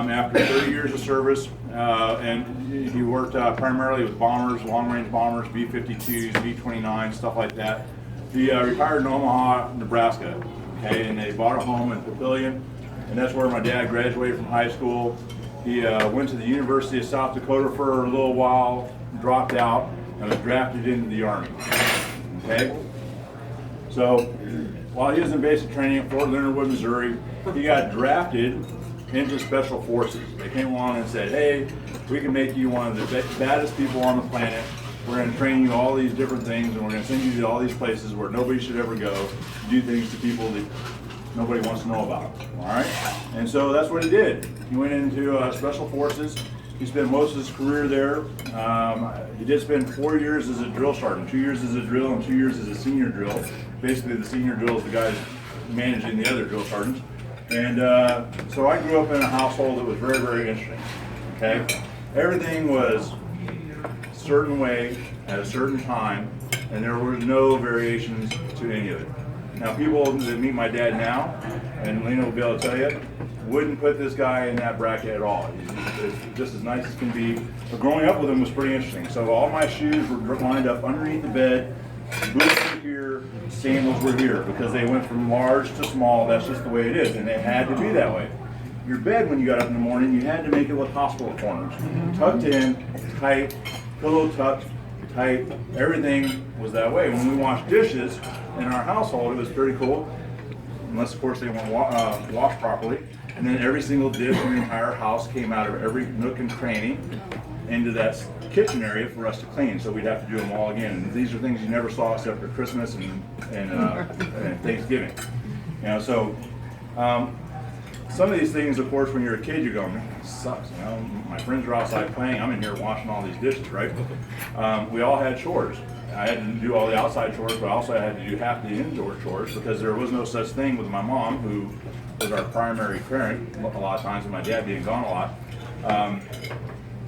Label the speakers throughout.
Speaker 1: after 30 years of service, and he worked primarily with bombers, long-range bombers, B-52s, B-29, stuff like that. He retired in Omaha, Nebraska, okay, and they bought a home in Papillion, and that's where my dad graduated from high school. He went to the University of South Dakota for a little while, dropped out, and was drafted into the Army, okay? So while he was in basic training at Fort Leonard Wood, Missouri, he got drafted into Special Forces. They came along and said, hey, we can make you one of the baddest people on the planet. We're going to train you all these different things, and we're going to send you to all these places where nobody should ever go to do things to people that nobody wants to know about. All right? And so that's what he did. He went into Special Forces. He spent most of his career there. He did spend 4 years as a drill sergeant, 2 years as a drill and 2 years as a senior drill. Basically, the senior drill is the guys managing the other drill sergeants. And so I grew up in a household that was very, very interesting. Okay, everything was a certain way at a certain time, and there were no variations to any of it. Now, people that meet my dad now, and Lena will be able to tell you, wouldn't put this guy in that bracket at all. He's just as nice as can be. But growing up with him was pretty interesting. So all my shoes were lined up underneath the bed, boots were here, sandals were here, because they went from large to small. That's just the way it is, and it had to be that way. Your bed, when you got up in the morning, you had to make it with hospital corners. Tucked in, tight, pillow tucked, tight, everything was that way. When we washed dishes in our household, it was pretty cool, unless of course they weren't washed properly. And then every single dish in the entire house came out of every nook and cranny into that kitchen area for us to clean, so we'd have to do them all again. And these are things you never saw except for Christmas and Thanksgiving. You know, so some of these things, of course, when you're a kid, you're going, man, this sucks. You know, my friends are outside playing, I'm in here washing all these dishes, right? We all had chores. I had to do all the outside chores, but I also had to do half the indoor chores because there was no such thing with my mom, who was our primary parent a lot of times, and my dad being gone a lot.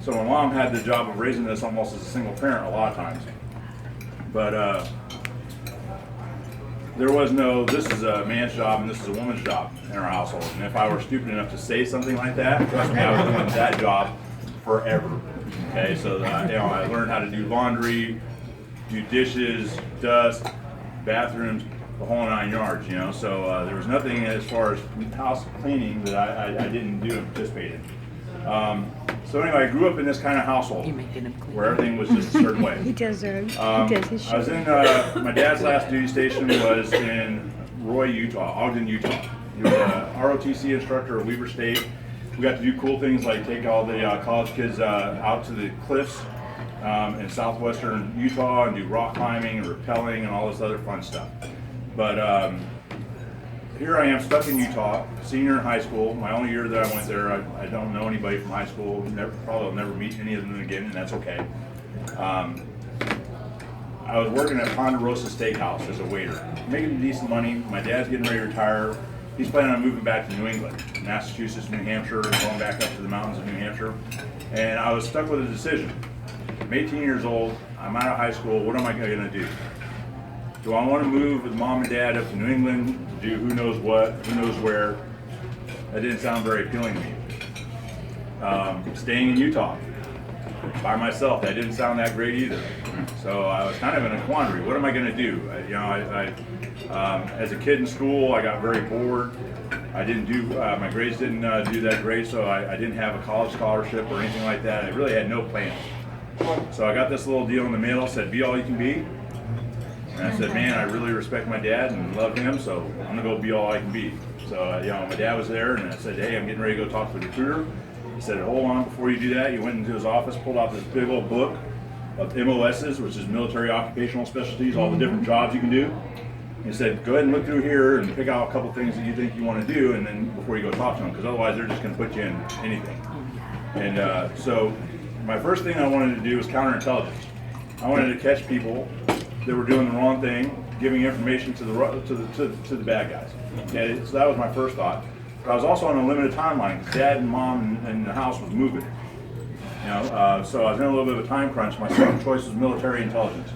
Speaker 1: So my mom had the job of raising us almost as a single parent a lot of times. But there was no, this is a man's job and this is a woman's job in our household. And if I were stupid enough to say something like that, trust me, I was doing that job forever. Okay, so you know, I learned how to do laundry, do dishes, dust, bathrooms, the whole 9 yards, you know. So there was nothing as far as house cleaning that I didn't do and participate in. So anyway, I grew up in this kind of household where everything was just a certain way.
Speaker 2: He does his
Speaker 1: I was in, my dad's last duty station was in Roy, Utah, Ogden, Utah. He was a ROTC instructor at Weber State. We got to do cool things like take all the college kids out to the cliffs in southwestern Utah and do rock climbing and rappelling and all this other fun stuff. But here I am stuck in Utah, senior in high school. My only year that I went there, I don't know anybody from high school. Probably will never meet any of them again, and that's okay. I was working at Ponderosa Steakhouse as a waiter, making decent money. My dad's getting ready to retire. He's planning on moving back to New England, Massachusetts, New Hampshire, and going back up to the mountains of New Hampshire. And I was stuck with a decision. I'm 18 years old. I'm out of high school. What am I going to do? Do I want to move with mom and dad up to New England to do who knows what, who knows where? That didn't sound very appealing to me. Staying in Utah by myself, that didn't sound that great either. So I was kind of in a quandary. What am I going to do? As a kid in school, I got very bored. I didn't do, my grades didn't do that great, so I didn't have a college scholarship or anything like that. I really had no plans. So I got this little deal in the mail, said be all you can be. And I said, man, I really respect my dad and love him, so I'm gonna go be all I can be. So, you know, my dad was there, and I said, hey, I'm getting ready to go talk to the recruiter. He said, hold on, before you do that, he went into his office, pulled out this big old book of MOSs, which is military occupational specialties, all the different jobs you can do. He said, go ahead and look through here and pick out a couple things that you think you want to do, and then before you go talk to them, because otherwise they're just going to put you in anything. And so my first thing I wanted to do was counterintelligence. I wanted to catch people that were doing the wrong thing, giving information to the bad guys. Okay, so that was my first thought. But I was also on a limited timeline. Dad and mom and the house was moving. You know, so I was in a little bit of a time crunch. My second choice was military intelligence.